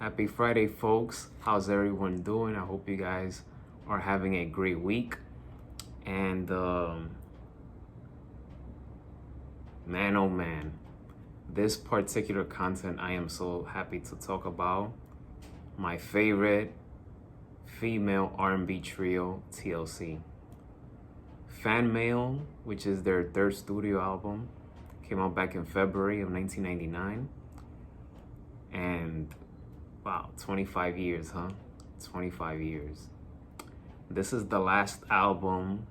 Happy Friday, folks. How's everyone doing? I hope you guys are having a great week. And man, oh man, this particular content I am so happy to talk about. My favorite female R&B trio, TLC. FanMail, which is their third studio album, came out back in February of 1999. And wow, 25 years, huh? 25 years. This is the last album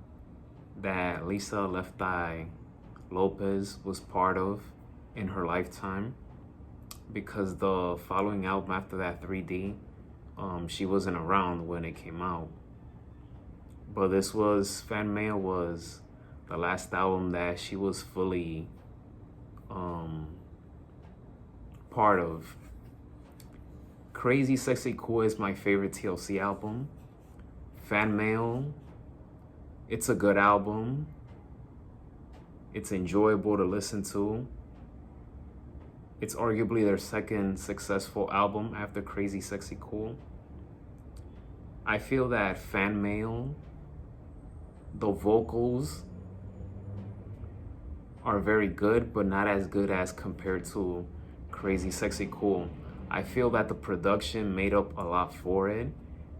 that Lisa Left Eye Lopez was part of in her lifetime, because the following album after that, 3D, she wasn't around when it came out. But FanMail was the last album that she was fully part of. Crazy Sexy Cool is my favorite TLC album. FanMail, it's a good album. It's enjoyable to listen to. It's arguably their second successful album after Crazy Sexy Cool. I feel that FanMail, the vocals are very good, but not as good as compared to Crazy Sexy Cool. I feel that the production made up a lot for it,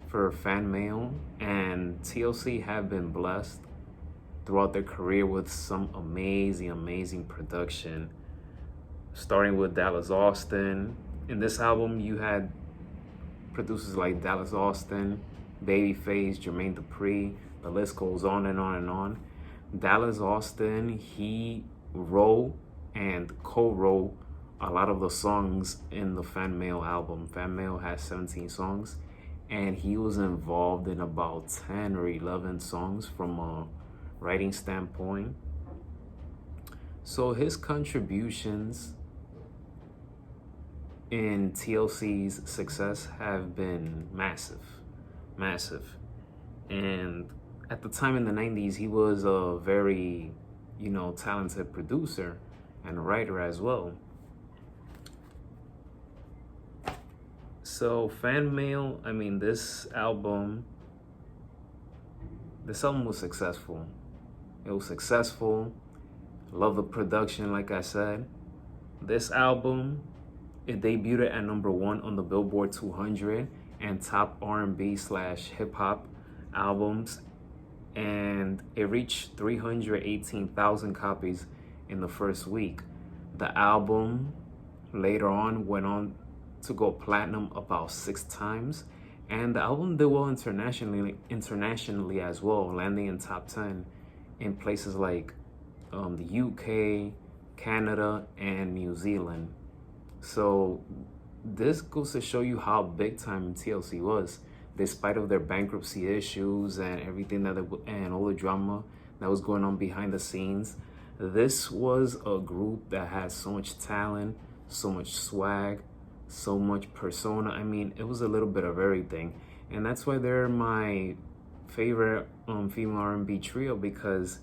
for FanMail, and TLC have been blessed throughout their career with some amazing production, starting with Dallas Austin. In this album, you had producers like Dallas Austin, Babyface, Jermaine Dupri, the list goes on and on and on. Dallas Austin, he wrote and co-wrote a lot of the songs in the FanMail album. FanMail has 17 songs, and he was involved in about 10 or 11 songs from a writing standpoint. So his contributions in TLC's success have been massive. And at the time in the 90s, he was a very, talented producer and writer as well. So FanMail, this album was successful. It was successful. Love the production, like I said. This album, it debuted at #1 on the Billboard 200 and top R&B/hip hop albums, and it reached 318,000 copies in the first week. The album later on went on to go platinum about 6 times, and the album did well internationally as well, landing in top 10 in places like the UK, Canada, and New Zealand. So this goes to show you how big time TLC was, despite of their bankruptcy issues and everything and all the drama that was going on behind the scenes. This was a group that had so much talent, so much swag, so much persona. It was a little bit of everything, and that's why they're my favorite female R&B trio, because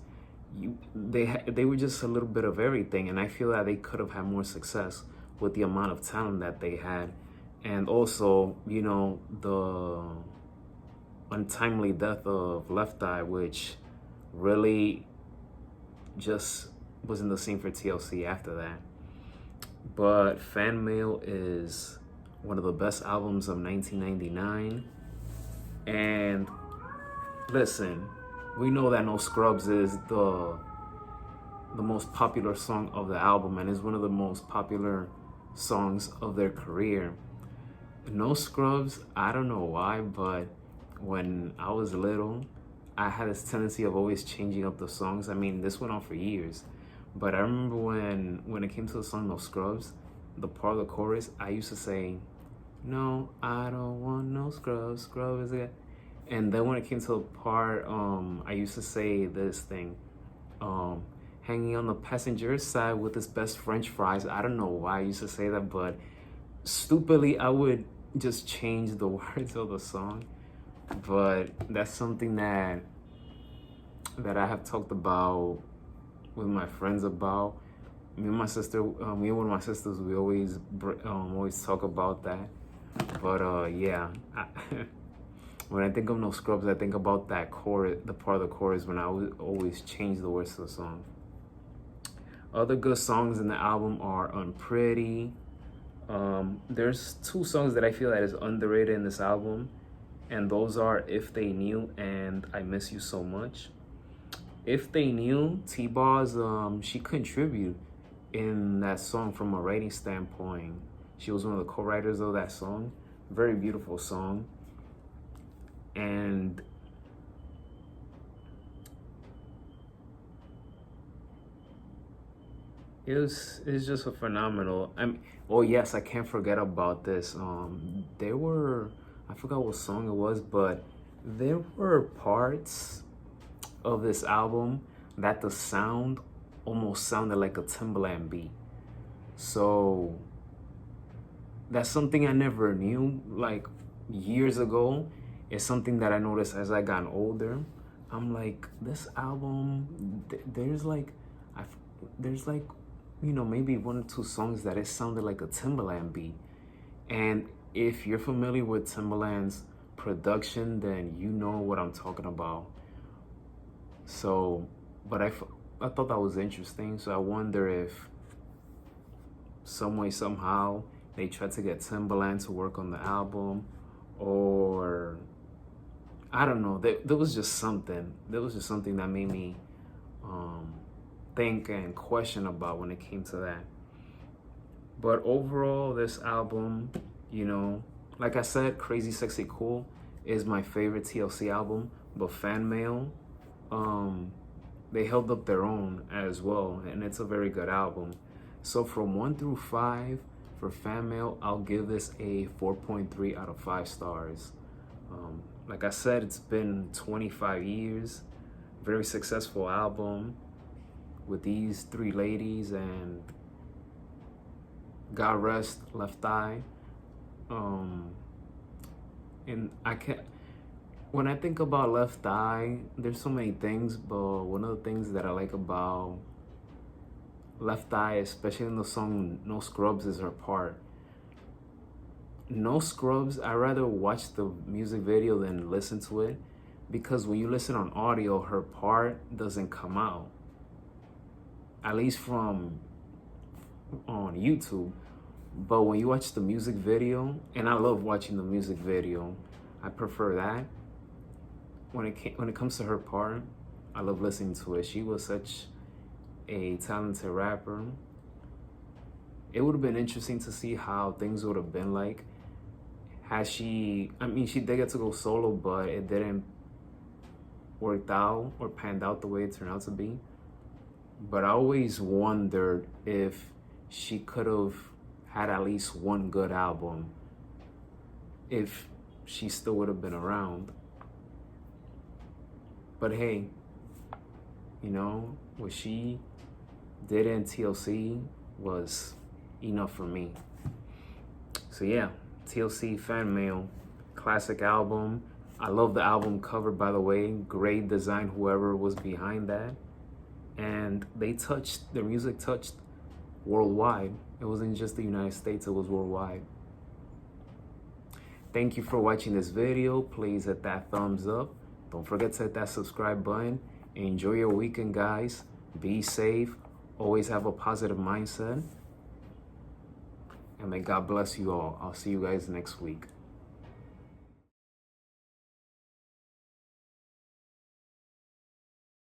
they were just a little bit of everything, and I feel that they could have had more success with the amount of talent that they had. And also, the untimely death of Left Eye, which really just wasn't the same for TLC after that. But FanMail is one of the best albums of 1999. And listen, we know that No Scrubs is the most popular song of the album, and is one of the most popular songs of their career. No Scrubs, I don't know why, but when I was little, I had this tendency of always changing up the songs. This went on for years, but I remember when it came to the song No Scrubs, the part of the chorus, I used to say, "No, I don't want no scrubs, scrub is it." And then when it came to the part, I used to say this thing, hanging on the passenger side with his best French fries. I don't know why I used to say that, but stupidly, I would just change the words of the song. But that's something that I have talked about with my friends about. Me and one of my sisters, we always talk about that. But yeah, when I think of No Scrubs, I think about that chorus, the part of the chorus when I would always change the words to the song. Other good songs in the album are Unpretty. There's two songs that I feel that is underrated in this album, and those are If They Knew and I Miss You So Much. If They Knew, T-Boz, she contributed in that song from a writing standpoint. She was one of the co-writers of that song. Very beautiful song. And it's just a phenomenal. Oh yes, I can't forget about this. There were, I forgot what song it was, but there were parts of this album that the sound almost sounded like a Timbaland beat. So that's something I never knew like years ago. It's something that I noticed as I got older. I'm like, this album, there's like, there's like, maybe one or two songs that it sounded like a Timbaland beat. And if you're familiar with Timbaland's production, then you know what I'm talking about. So, but I thought that was interesting. So I wonder if some way, somehow, they tried to get Timbaland to work on the album, or I don't know. There was just something. There was just something that made me think and question about when it came to that. But overall, this album, like I said, Crazy Sexy Cool is my favorite TLC album, but FanMail, they held up their own as well, and it's a very good album. So from 1 through 5 for FanMail, I'll give this a 4.3 out of 5 stars. Like I said, it's been 25 years, very successful album with these three ladies, and God rest Left Eye. And when I think about Left Eye, there's so many things, but one of the things that I like about Left Eye, especially in the song No Scrubs, is her part. No Scrubs, I rather watch the music video than listen to it, because when you listen on audio, her part doesn't come out. At least from on YouTube. But when you watch the music video, and I love watching the music video, I prefer that. When it comes to her part, I love listening to it. She was such a talented rapper. It would have been interesting to see how things would have been like had she did get to go solo, but it didn't work out or panned out the way it turned out to be. But I always wondered if she could have had at least one good album if she still would have been around. But hey, what she did in TLC was enough for me. So yeah, TLC FanMail, classic album. I love the album cover, by the way. Great design, whoever was behind that. And the music touched worldwide. It wasn't just the United States, it was worldwide. Thank you for watching this video. Please hit that thumbs up. Don't forget to hit that subscribe button. Enjoy your weekend, guys. Be safe. Always have a positive mindset. And may God bless you all. I'll see you guys next week.